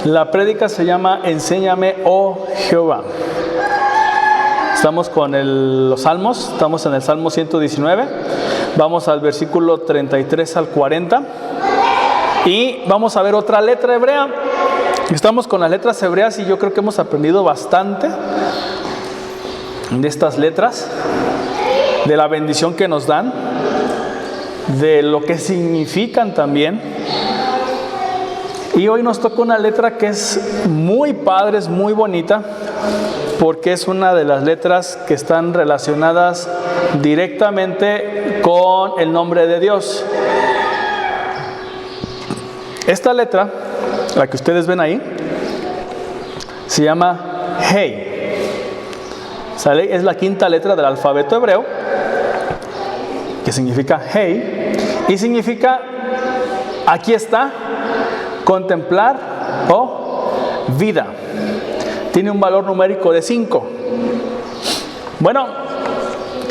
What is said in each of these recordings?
La prédica se llama Enséñame, oh Jehová. Estamos con los salmos, estamos en el Salmo 119. Vamos al versículo 33 al 40. Y vamos a ver otra letra hebrea. Estamos con las letras hebreas y yo creo que hemos aprendido bastante de estas letras, de la bendición que nos dan, de lo que significan también. Y hoy nos toca una letra que es muy padre, es muy bonita, porque es una de las letras que están relacionadas directamente con el nombre de Dios. Esta letra, la que ustedes ven ahí, se llama Hey. ¿Sale? Es la quinta letra del alfabeto hebreo, que significa Hey, y significa aquí está, contemplar o vida. Tiene un valor numérico de 5. Bueno,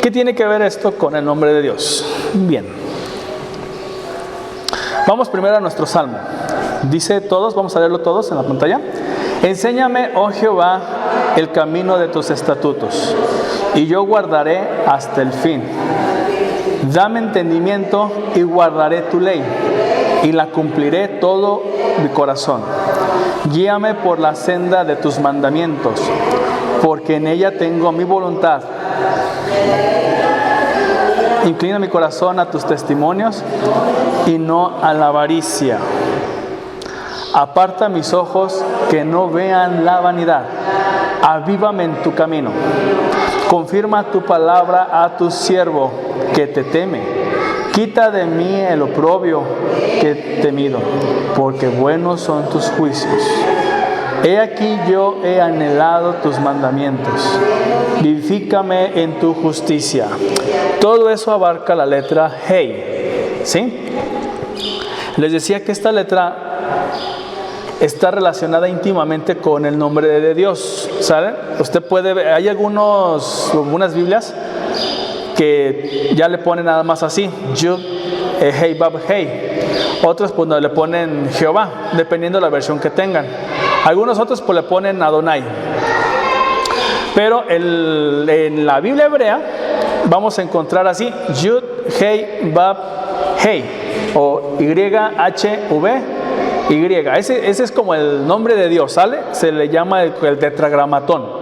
¿qué tiene que ver esto con el nombre de Dios? Bien. Vamos primero a nuestro salmo. Dice todos, vamos a leerlo todos en la pantalla. Enséñame, oh Jehová, el camino de tus estatutos, y yo guardaré hasta el fin. Dame entendimiento y guardaré tu ley, y la cumpliré todo mi corazón. Guíame por la senda de tus mandamientos, porque en ella tengo mi voluntad. Inclina mi corazón a tus testimonios y no a la avaricia. Aparta mis ojos que no vean la vanidad. Avívame en tu camino. Confirma tu palabra a tu siervo que te teme. Quita de mí el oprobio que temido, porque buenos son tus juicios. He aquí yo he anhelado tus mandamientos. Vivifícame en tu justicia. Todo eso abarca la letra Hey. ¿Sí? Les decía que esta letra está relacionada íntimamente con el nombre de Dios. ¿Sabe? Usted puede ver, hay algunas Biblias que ya le ponen nada más así, Yud, Hey, Bab, Hey. Otros pues le ponen Jehová, dependiendo de la versión que tengan. Algunos otros pues le ponen Adonai. Pero en la Biblia hebrea vamos a encontrar así, Yud, Hey, Bab, Hey, o YHV, Y. Ese es como el nombre de Dios, ¿sale? Se le llama el tetragramatón.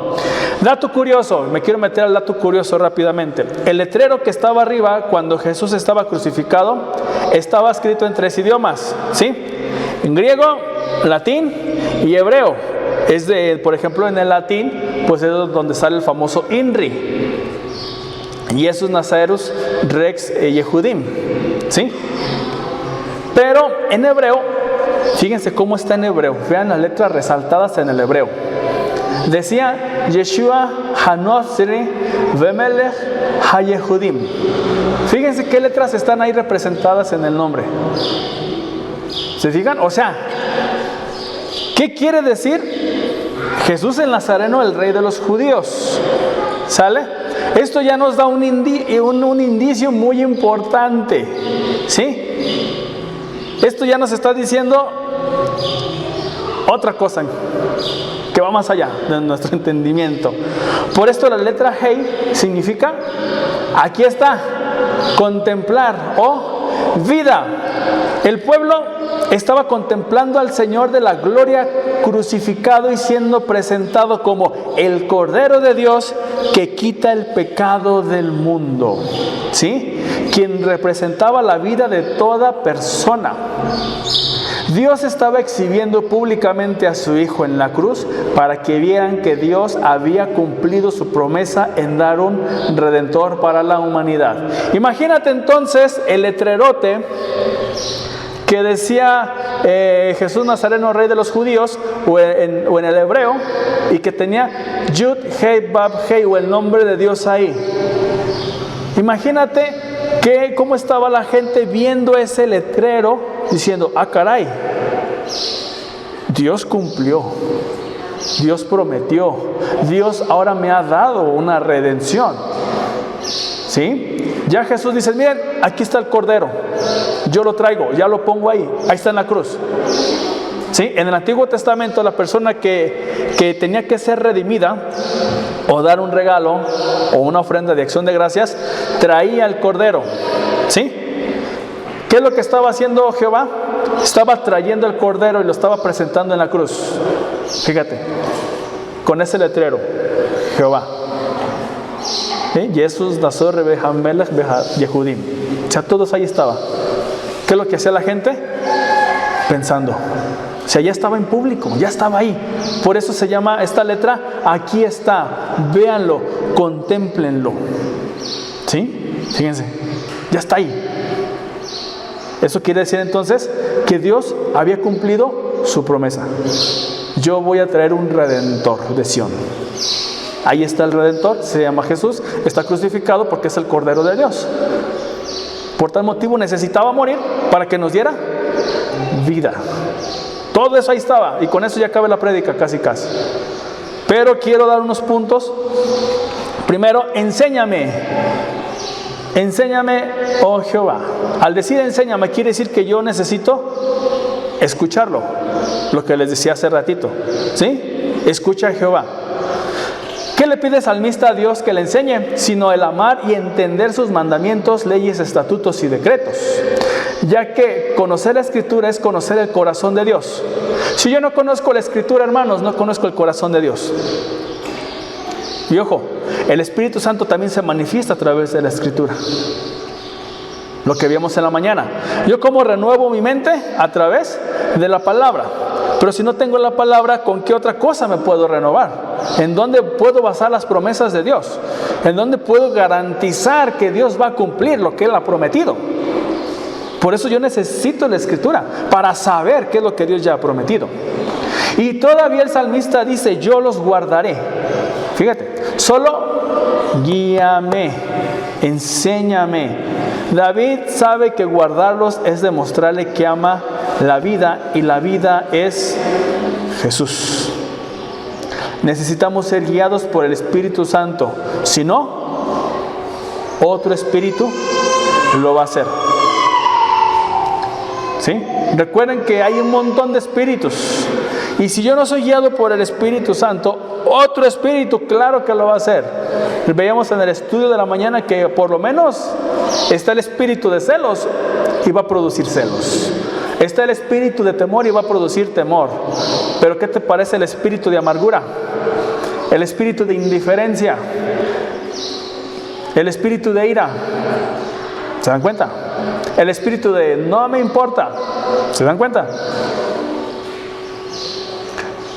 Dato curioso, me quiero meter al dato curioso rápidamente. El letrero que estaba arriba cuando Jesús estaba crucificado estaba escrito en 3 idiomas, ¿sí? En griego, latín y hebreo. Por ejemplo, en el latín, pues es donde sale el famoso INRI. Jesus Nazarus Rex Yehudim, ¿sí? Pero en hebreo, fíjense cómo está en hebreo. Vean las letras resaltadas en el hebreo. Decía Yeshua Hanosri Vemelech Hayehudim. Fíjense qué letras están ahí representadas en el nombre. ¿Se fijan? O sea, ¿qué quiere decir? Jesús el Nazareno, el rey de los judíos. ¿Sale? Esto ya nos da un indicio muy importante. ¿Sí? Esto ya nos está diciendo otra cosa que va más allá de nuestro entendimiento. Por esto la letra Hey significa aquí está, contemplar o vida. El pueblo estaba contemplando al Señor de la gloria crucificado y siendo presentado como el Cordero de Dios que quita el pecado del mundo, ¿sí? Quien representaba la vida de toda persona. Dios estaba exhibiendo públicamente a su Hijo en la cruz para que vieran que Dios había cumplido su promesa en dar un Redentor para la humanidad. Imagínate entonces el letrerote que decía Jesús Nazareno, rey de los judíos, o en el hebreo, y que tenía Yud, Hey, Bab, Hey, o el nombre de Dios ahí. Imagínate cómo estaba la gente viendo ese letrero diciendo, ah caray, Dios cumplió, Dios prometió, Dios ahora me ha dado una redención. ¿Sí? Ya Jesús dice, miren, aquí está el Cordero, yo lo traigo, ya lo pongo ahí está en la cruz. ¿Sí? En el Antiguo Testamento la persona que tenía que ser redimida o dar un regalo o una ofrenda de acción de gracias, traía el cordero. ¿Sí? ¿Qué es lo que estaba haciendo Jehová? Estaba trayendo el cordero y lo estaba presentando en la cruz. Fíjate, con ese letrero, Jehová. Jesús Nazor Behamelech Yehudim. O sea, todos ahí estaban. ¿Qué es lo que hacía la gente? Pensando. O sea, ya estaba en público, ya estaba ahí. Por eso se llama esta letra, aquí está, véanlo, contémplenlo. ¿Sí? Fíjense, ya está ahí. Eso quiere decir entonces que Dios había cumplido su promesa. Yo voy a traer un redentor de Sión. Ahí está el redentor, se llama Jesús, está crucificado porque es el Cordero de Dios. Por tal motivo necesitaba morir para que nos diera vida. Todo eso ahí estaba, y con eso ya cabe la prédica casi. Pero quiero dar unos puntos. Primero, enséñame, oh Jehová. Al decir enséñame, quiere decir que yo necesito escucharlo, lo que les decía hace ratito, ¿sí? Escucha a Jehová. ¿Qué le pide el salmista a Dios que le enseñe? Sino el amar y entender sus mandamientos, leyes, estatutos y decretos. Ya que conocer la Escritura es conocer el corazón de Dios. Si yo no conozco la Escritura, hermanos, no conozco el corazón de Dios. Y ojo, el Espíritu Santo también se manifiesta a través de la Escritura. Lo que vimos en la mañana. Yo como renuevo mi mente a través de la palabra. Pero si no tengo la palabra, ¿con qué otra cosa me puedo renovar? ¿En dónde puedo basar las promesas de Dios? ¿En dónde puedo garantizar que Dios va a cumplir lo que Él ha prometido? Por eso yo necesito la Escritura, para saber qué es lo que Dios ya ha prometido. Y todavía el salmista dice, yo los guardaré. Fíjate, solo guíame, enséñame. David sabe que guardarlos es demostrarle que ama la vida, y la vida es Jesús. Necesitamos ser guiados por el Espíritu Santo. Si no, otro espíritu lo va a hacer. ¿Sí? Recuerden que hay un montón de espíritus. Y si yo no soy guiado por el Espíritu Santo, otro espíritu, claro que lo va a hacer. Veíamos en el estudio de la mañana que por lo menos está el espíritu de celos y va a producir celos. Está el espíritu de temor y va a producir temor. Pero ¿qué te parece el espíritu de amargura? El espíritu de indiferencia. El espíritu de ira. ¿Se dan cuenta? El espíritu de no me importa. ¿Se dan cuenta?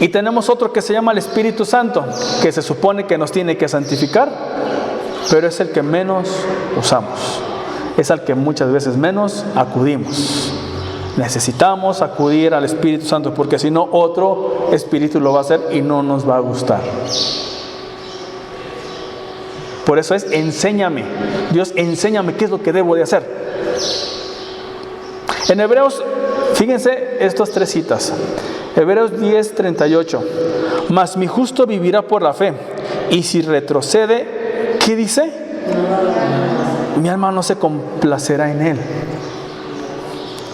Y tenemos otro que se llama el Espíritu Santo, que se supone que nos tiene que santificar, pero es el que menos usamos. Es al que muchas veces menos acudimos. Necesitamos acudir al Espíritu Santo, porque si no, otro espíritu lo va a hacer y no nos va a gustar. Por eso es enséñame. Dios, enséñame qué es lo que debo de hacer. En Hebreos, fíjense estas tres citas. Hebreos 10:38. Mas mi justo vivirá por la fe, y si retrocede, ¿qué dice? Mi alma no se complacerá en él.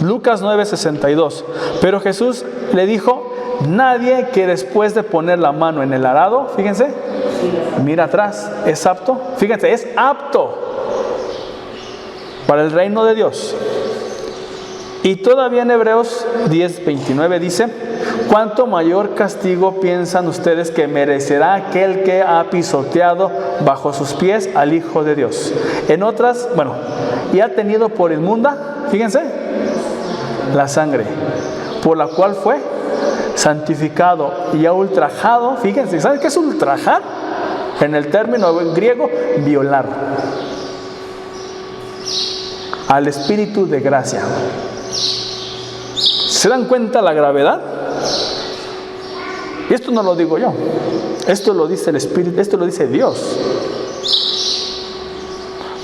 Lucas 9:62. Pero Jesús le dijo, nadie que después de poner la mano en el arado, fíjense, mira atrás, es apto. Fíjense, es apto para el reino de Dios. Y todavía en Hebreos 10:29 dice, ¿cuánto mayor castigo piensan ustedes que merecerá aquel que ha pisoteado bajo sus pies al Hijo de Dios? En otras, y ha tenido por inmunda, fíjense, la sangre, por la cual fue santificado y ha ultrajado, fíjense, ¿saben qué es ultrajar? En el término griego, violar al Espíritu de gracia. ¿Se dan cuenta la gravedad? Y esto no lo digo yo, esto lo dice el Espíritu, esto lo dice Dios.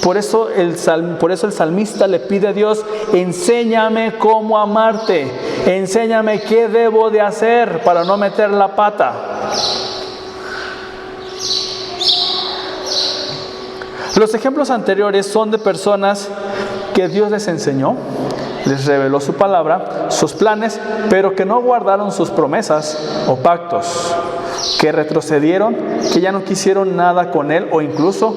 Por eso el salmista le pide a Dios, enséñame cómo amarte, enséñame qué debo de hacer para no meter la pata. Los ejemplos anteriores son de personas que Dios les enseñó, les reveló su palabra, sus planes, pero que no guardaron sus promesas o pactos, que retrocedieron, que ya no quisieron nada con Él o incluso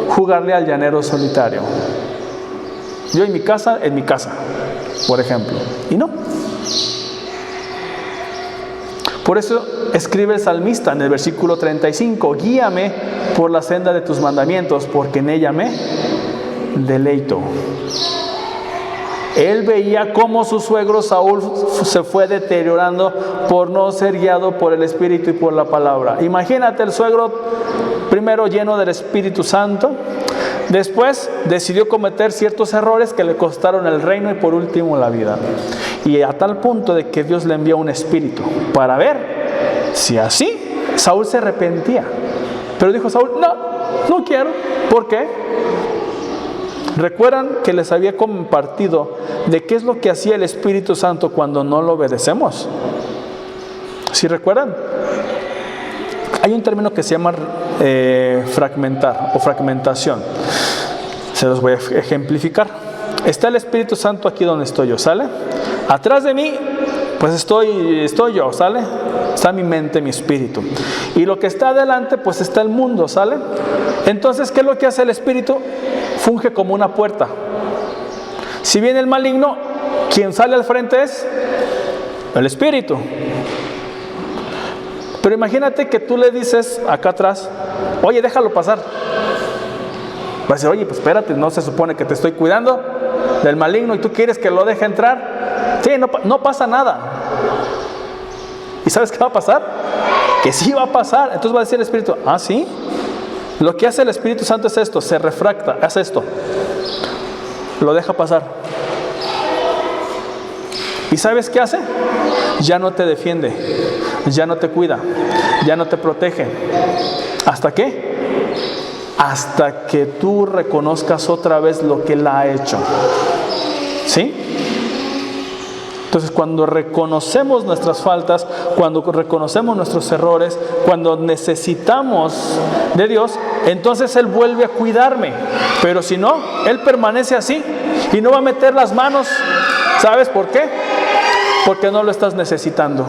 jugarle al llanero solitario. Yo en mi casa, por ejemplo, y no. Por eso escribe el salmista en el versículo 35, guíame por la senda de tus mandamientos, porque en ella me deleito. Él veía cómo su suegro Saúl se fue deteriorando por no ser guiado por el Espíritu y por la palabra. Imagínate el suegro primero lleno del Espíritu Santo, después decidió cometer ciertos errores que le costaron el reino y por último la vida. Y a tal punto de que Dios le envió un espíritu para ver si así Saúl se arrepentía. Pero dijo Saúl, no quiero. ¿Por qué? ¿Recuerdan que les había compartido de qué es lo que hacía el Espíritu Santo cuando no lo obedecemos? ¿Sí recuerdan? Hay un término que se llama fragmentar o fragmentación. Se los voy a ejemplificar. Está el Espíritu Santo aquí donde estoy yo, ¿sale? Atrás de mí, pues estoy yo, ¿sale? Está mi mente, mi espíritu. Y lo que está adelante, pues está el mundo, ¿sale? Entonces, ¿qué es lo que hace el Espíritu? Funge como una puerta. Si viene el maligno, quien sale al frente es el Espíritu. Pero imagínate que tú le dices acá atrás, oye, déjalo pasar. Va a decir, oye, pues espérate, no se supone que te estoy cuidando del maligno y tú quieres que lo deje entrar. Sí, no pasa nada. ¿Y sabes qué va a pasar? Que sí va a pasar. Entonces va a decir el Espíritu, ¿sí? Lo que hace el Espíritu Santo es esto, se refracta, hace esto. Lo deja pasar. ¿Y sabes qué hace? Ya no te defiende, ya no te cuida, ya no te protege. ¿Hasta qué? Hasta que tú reconozcas otra vez lo que Él ha hecho. ¿Sí? Entonces, cuando reconocemos nuestras faltas, cuando reconocemos nuestros errores, cuando necesitamos de Dios, entonces Él vuelve a cuidarme. Pero si no, Él permanece así y no va a meter las manos. ¿Sabes por qué? Porque no lo estás necesitando.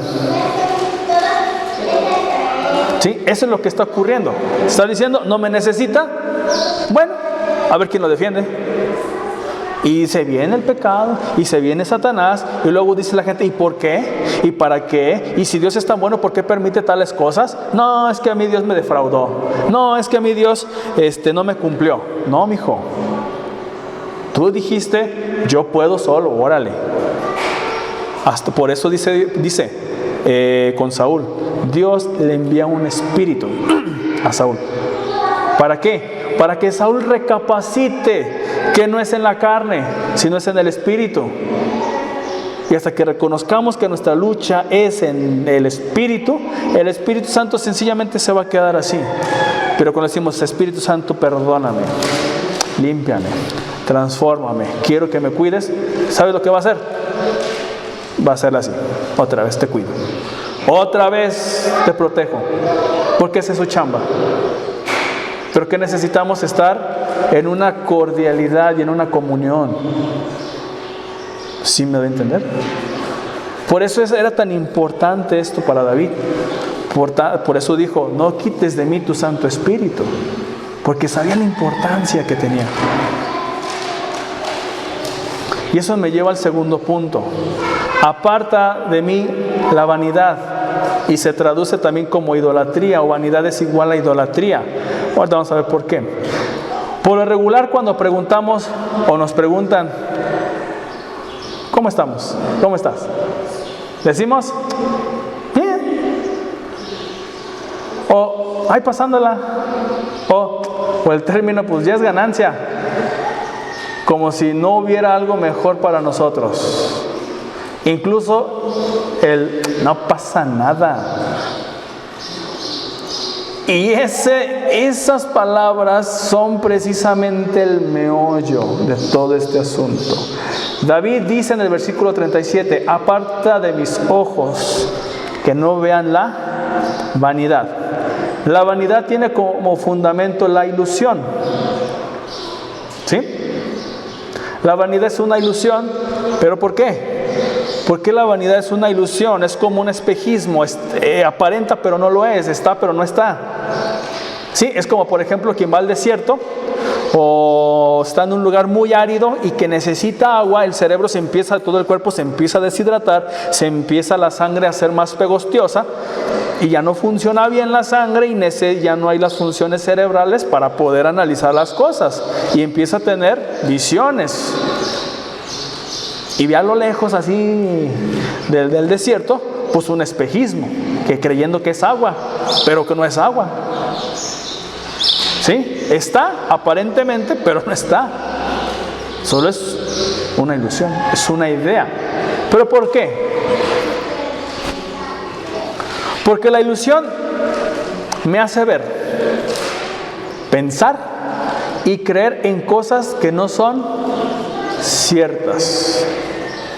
¿Sí? Eso es lo que está ocurriendo. Está diciendo, no me necesita. Bueno, a ver quién lo defiende. Y se viene el pecado, y se viene Satanás, y luego dice la gente, ¿y por qué? ¿Y para qué? Y si Dios es tan bueno, ¿por qué permite tales cosas? No, es que a mí Dios me defraudó. No, es que a mí Dios no me cumplió. No, mijo. Tú dijiste, yo puedo solo, órale. Hasta por eso dice con Saúl, Dios le envía un espíritu a Saúl. ¿Para qué? Para que Saúl recapacite que no es en la carne, sino es en el espíritu. Y hasta que reconozcamos que nuestra lucha es en el Espíritu Santo sencillamente se va a quedar así. Pero cuando decimos, Espíritu Santo, perdóname, límpiame, transfórmame, quiero que me cuides, ¿sabes lo que va a hacer? Va a ser así, otra vez te cuido, otra vez te protejo, porque esa es su chamba. Pero que necesitamos estar en una cordialidad y en una comunión. ¿Sí me doy a entender? Por eso era tan importante esto para David. Por eso dijo, no quites de mí tu Santo Espíritu, porque sabía la importancia que tenía. Y eso me lleva al segundo punto. Aparta de mí la vanidad. Y se traduce también como idolatría, o vanidad es igual a idolatría. Ahora vamos a ver por qué. Por lo regular, cuando preguntamos o nos preguntan, ¿cómo estamos? ¿Cómo estás? Decimos, bien. O, ay, pasándola. O el término, pues ya es ganancia. Como si no hubiera algo mejor para nosotros. Incluso no pasa nada. Y esas palabras son precisamente el meollo de todo este asunto. David dice en el versículo 37, aparta de mis ojos que no vean la vanidad. La vanidad tiene como fundamento la ilusión. ¿Sí? La vanidad es una ilusión, ¿pero por qué? Porque la vanidad es una ilusión, es como un espejismo, aparenta pero no lo es, está pero no está. Sí, es como por ejemplo quien va al desierto o está en un lugar muy árido y que necesita agua, el cerebro todo el cuerpo se empieza a deshidratar, se empieza la sangre a ser más pegostiosa y ya no funciona bien la sangre y ya no hay las funciones cerebrales para poder analizar las cosas y empieza a tener visiones. Y ve a lo lejos así del desierto, pues un espejismo, que creyendo que es agua, pero que no es agua. ¿Sí? Está aparentemente, pero no está. Solo es una ilusión, es una idea. ¿Pero por qué? Porque la ilusión me hace ver, pensar y creer en cosas que no son ciertas.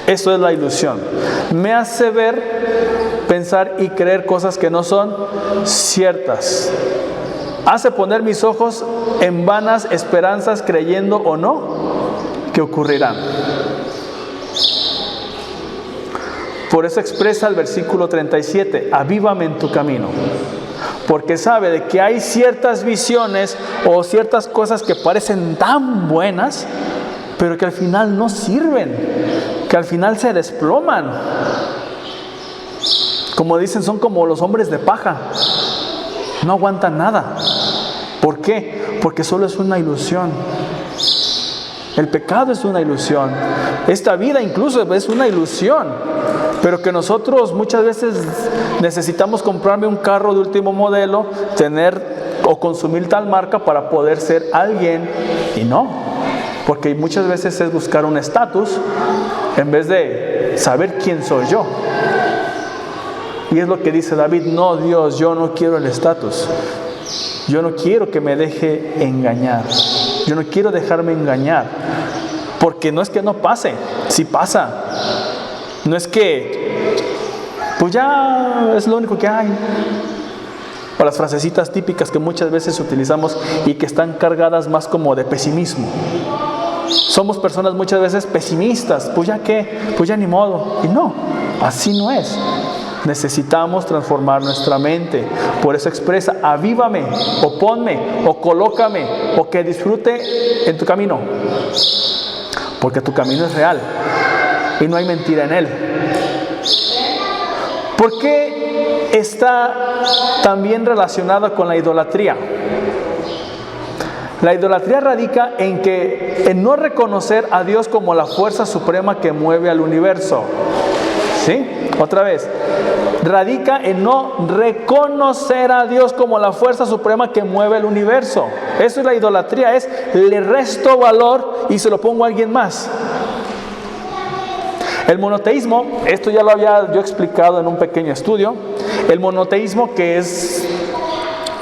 Eso es la ilusión. Me hace ver, pensar y creer cosas que no son ciertas. Hace poner mis ojos en vanas esperanzas, creyendo o no que ocurrirán. Por eso expresa el versículo 37, avívame en tu camino. Porque sabe de que hay ciertas visiones o ciertas cosas que parecen tan buenas, pero que al final no sirven, que al final se desploman. Como dicen, son como los hombres de paja, no aguantan nada. ¿Por qué? Porque solo es una ilusión. El pecado es una ilusión. Esta vida incluso es una ilusión. Pero que nosotros muchas veces necesitamos comprarme un carro de último modelo, tener o consumir tal marca para poder ser alguien. Y no. Porque muchas veces es buscar un estatus en vez de saber quién soy yo. Y es lo que dice David: no, Dios, yo no quiero el estatus. Yo no quiero que me deje engañar. Yo no quiero dejarme engañar. Porque no es que no pase, sí pasa. No es que, pues ya es lo único que hay. O las frasecitas típicas que muchas veces utilizamos y que están cargadas más como de pesimismo. Somos personas muchas veces pesimistas. Pues ya qué, pues ya ni modo. Y no, así no es. Necesitamos transformar nuestra mente. Por eso expresa: avívame, o ponme, o colócame, o que disfrute en tu camino. Porque tu camino es real y no hay mentira en él. ¿Por qué está también relacionada con la idolatría? La idolatría radica en no reconocer a Dios como la fuerza suprema que mueve al universo. ¿Sí? Otra vez. Radica en no reconocer a Dios como la fuerza suprema que mueve el universo. Eso es la idolatría, es le resto valor y se lo pongo a alguien más. El monoteísmo, esto ya lo había yo explicado en un pequeño estudio. El monoteísmo, que es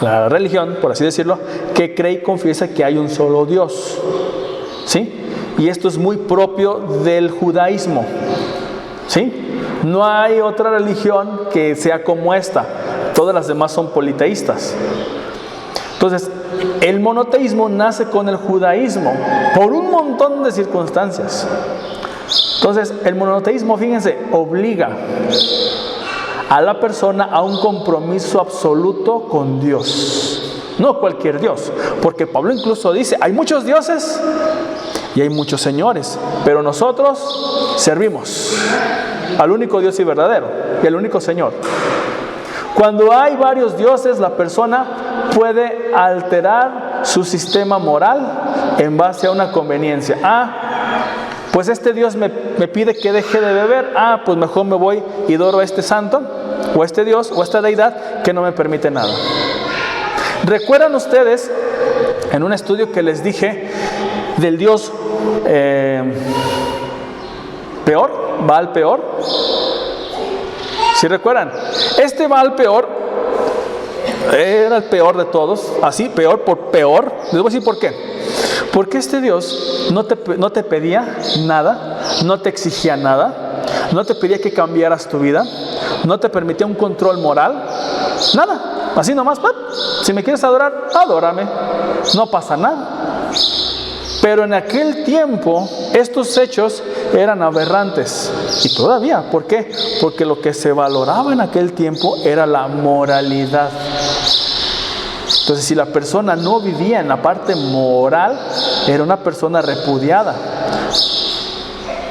la religión, por así decirlo, que cree y confiesa que hay un solo Dios. ¿Sí? Y esto es muy propio del judaísmo. ¿Sí? No hay otra religión que sea como esta. Todas las demás son politeístas. Entonces, el monoteísmo nace con el judaísmo por un montón de circunstancias. Entonces, el monoteísmo, fíjense, obliga a la persona a un compromiso absoluto con Dios. No cualquier Dios, porque Pablo incluso dice: hay muchos dioses y hay muchos señores, pero nosotros servimos al único Dios y verdadero, y al único Señor. Cuando hay varios dioses, la persona puede alterar su sistema moral en base a una conveniencia. Pues este Dios me pide que deje de beber. Pues mejor me voy y adoro a este santo, o a este Dios, o a esta deidad que no me permite nada. ¿Recuerdan ustedes en un estudio que les dije del Dios Peor? Baal Peor. ¿Sí recuerdan? Este Baal Peor era el peor de todos. Así, peor por peor. Les voy a decir por qué. Porque este Dios no te pedía nada, no te exigía nada, no te pedía que cambiaras tu vida, no te permitía un control moral, nada. Así nomás, si me quieres adorar, adórame, no pasa nada. Pero en aquel tiempo estos hechos eran aberrantes. Y todavía, ¿por qué? Porque lo que se valoraba en aquel tiempo era la moralidad. Entonces, si la persona no vivía en la parte moral, era una persona repudiada.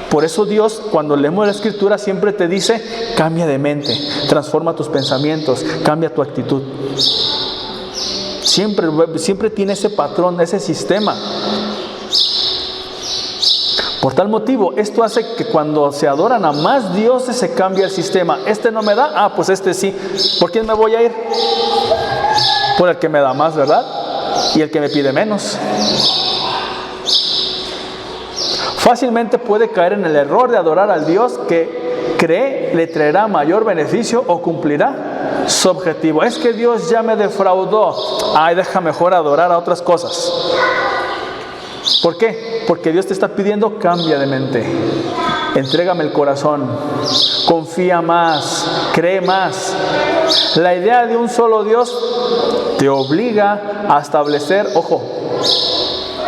Por eso Dios, cuando leemos la Escritura, siempre te dice: cambia de mente, transforma tus pensamientos, cambia tu actitud. Siempre tiene ese patrón, ese sistema. Por tal motivo, esto hace que cuando se adoran a más dioses se cambia el sistema. Este no me da, pues este sí. ¿Por quién me voy a ir? Por el que me da más, ¿verdad? Y el que me pide menos. Fácilmente puede caer en el error de adorar al Dios que cree le traerá mayor beneficio o cumplirá su objetivo. Es que Dios ya me defraudó. Deja mejor adorar a otras cosas. ¿Por qué? Porque Dios te está pidiendo: cambia de mente, entrégame el corazón, confía más, cree más. La idea de un solo Dios te obliga a establecer, ojo,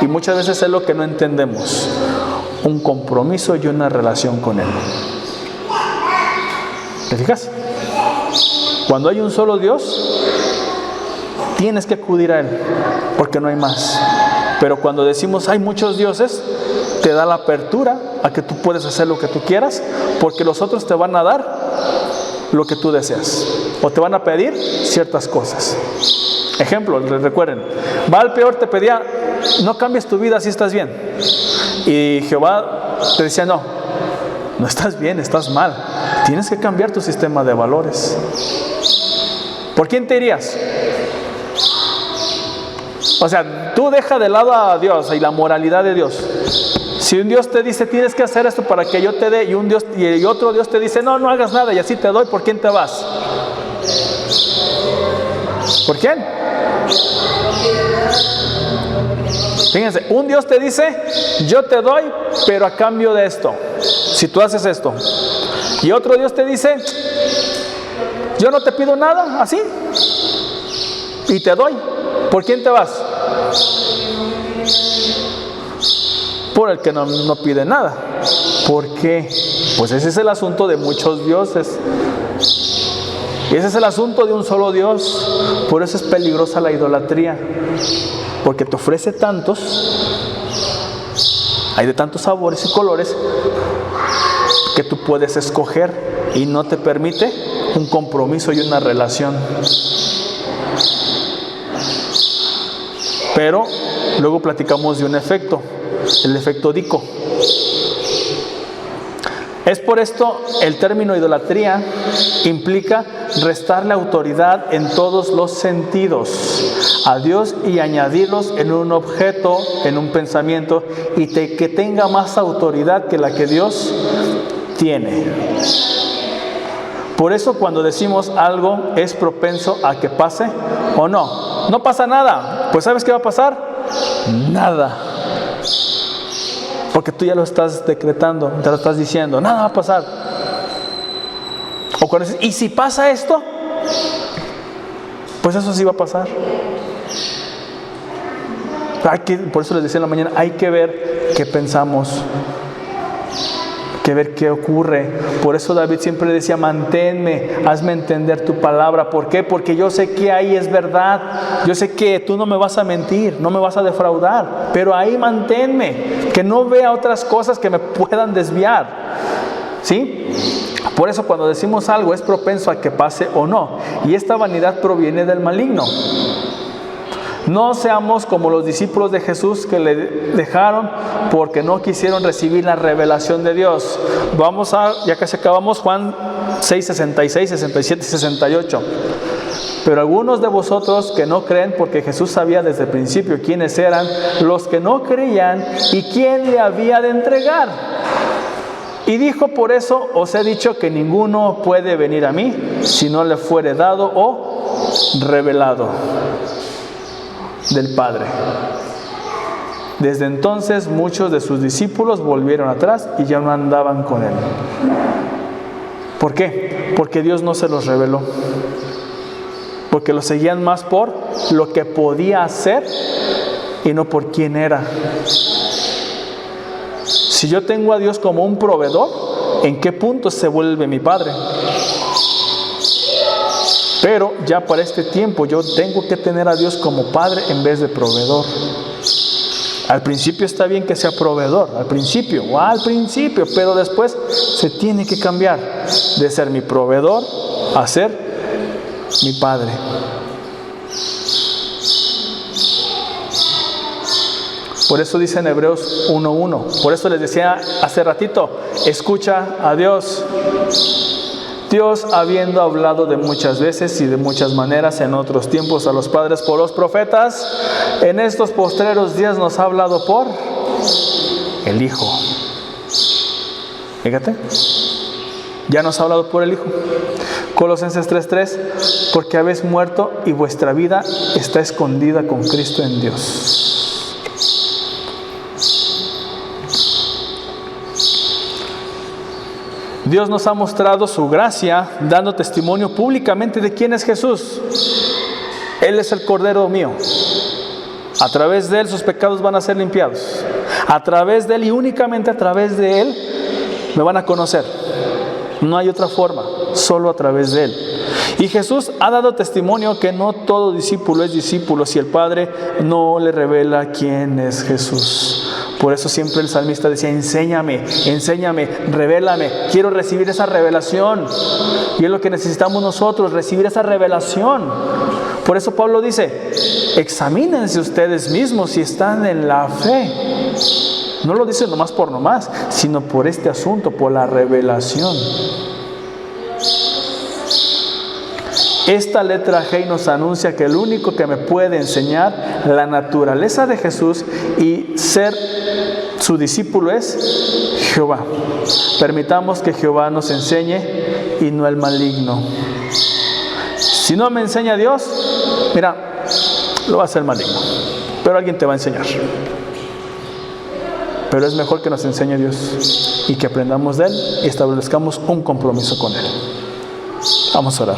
y muchas veces es lo que no entendemos, un compromiso y una relación con Él. ¿Te fijas? Cuando hay un solo Dios, tienes que acudir a Él, porque no hay más. Pero cuando decimos hay muchos dioses, te da la apertura a que tú puedes hacer lo que tú quieras, porque los otros te van a dar lo que tú deseas, o te van a pedir ciertas cosas. Ejemplo, recuerden, Baal Peor te pedía: no cambies tu vida, si estás bien. Y Jehová te decía: no estás bien, estás mal, tienes que cambiar tu sistema de valores. ¿Por quién te irías? O sea, tú deja de lado a Dios y la moralidad de Dios. Si un Dios te dice: tienes que hacer esto para que yo te dé, y otro Dios te dice: no hagas nada y así te doy, ¿por quién te vas? ¿Por quién? Fíjense, un Dios te dice: yo te doy, pero a cambio de esto, si tú haces esto. Y otro Dios te dice: yo no te pido nada, así, y te doy. ¿Por quién te vas? Por el que no pide nada. ¿Por qué? Pues ese es el asunto de muchos dioses. Y ese es el asunto de un solo Dios. Por eso es peligrosa la idolatría. Porque te ofrece tantos, hay de tantos sabores y colores, que tú puedes escoger y no te permite un compromiso y una relación. Pero luego platicamos de un efecto, el efecto Dico. Es por esto el término idolatría implica restarle autoridad en todos los sentidos a Dios y añadirlos en un objeto, en un pensamiento, y que tenga más autoridad que la que Dios tiene. Por eso cuando decimos algo es propenso a que pase o no. No pasa nada. Pues ¿sabes qué va a pasar? Nada. Porque tú ya lo estás decretando, te lo estás diciendo, nada va a pasar. O cuando dices: ¿y si pasa esto? Pues eso sí va a pasar. Por eso les decía en la mañana, hay que ver qué pensamos, que ver qué ocurre. Por eso David siempre decía: manténme, hazme entender tu palabra. ¿Por qué? Porque yo sé que ahí es verdad. Yo sé que tú no me vas a mentir, no me vas a defraudar, pero ahí manténme, que no vea otras cosas que me puedan desviar. ¿Sí? Por eso cuando decimos algo es propenso a que pase o no. Y esta vanidad proviene del maligno. No seamos como los discípulos de Jesús que le dejaron porque no quisieron recibir la revelación de Dios. Ya casi acabamos, Juan 6, 66, 67 y 68. Pero algunos de vosotros que no creen, porque Jesús sabía desde el principio quiénes eran los que no creían y quién le había de entregar. Y dijo: por eso os he dicho que ninguno puede venir a mí si no le fuere dado o revelado del Padre. Desde entonces muchos de sus discípulos volvieron atrás y ya no andaban con Él. ¿Por qué? Porque Dios no se los reveló. Porque lo seguían más por lo que podía hacer y no por quién era. Si yo tengo a Dios como un proveedor, ¿en qué punto se vuelve mi Padre? Pero ya para este tiempo yo tengo que tener a Dios como Padre en vez de proveedor. Al principio está bien que sea proveedor, al principio, pero después se tiene que cambiar de ser mi proveedor a ser mi Padre. Por eso dice en Hebreos 1:1, por eso les decía hace ratito, escucha a Dios. Dios, habiendo hablado de muchas veces y de muchas maneras en otros tiempos a los padres por los profetas, en estos postreros días nos ha hablado por el Hijo. Fíjate, ya nos ha hablado por el Hijo. Colosenses 3:3, porque habéis muerto y vuestra vida está escondida con Cristo en Dios. Dios nos ha mostrado su gracia dando testimonio públicamente de quién es Jesús. Él es el Cordero mío. A través de Él sus pecados van a ser limpiados. A través de Él y únicamente a través de Él me van a conocer. No hay otra forma, solo a través de Él. Y Jesús ha dado testimonio que no todo discípulo es discípulo si el Padre no le revela quién es Jesús. Por eso siempre el salmista decía, enséñame, revélame, quiero recibir esa revelación. Y es lo que necesitamos nosotros, recibir esa revelación. Por eso Pablo dice, examínense ustedes mismos si están en la fe. No lo dice nomás por nomás, sino por este asunto, por la revelación. Esta letra G nos anuncia que el único que me puede enseñar la naturaleza de Jesús y ser su discípulo es Jehová. Permitamos que Jehová nos enseñe y no el maligno. Si no me enseña Dios, mira, lo va a hacer maligno, pero alguien te va a enseñar. Pero es mejor que nos enseñe Dios y que aprendamos de Él y establezcamos un compromiso con Él. Vamos a orar.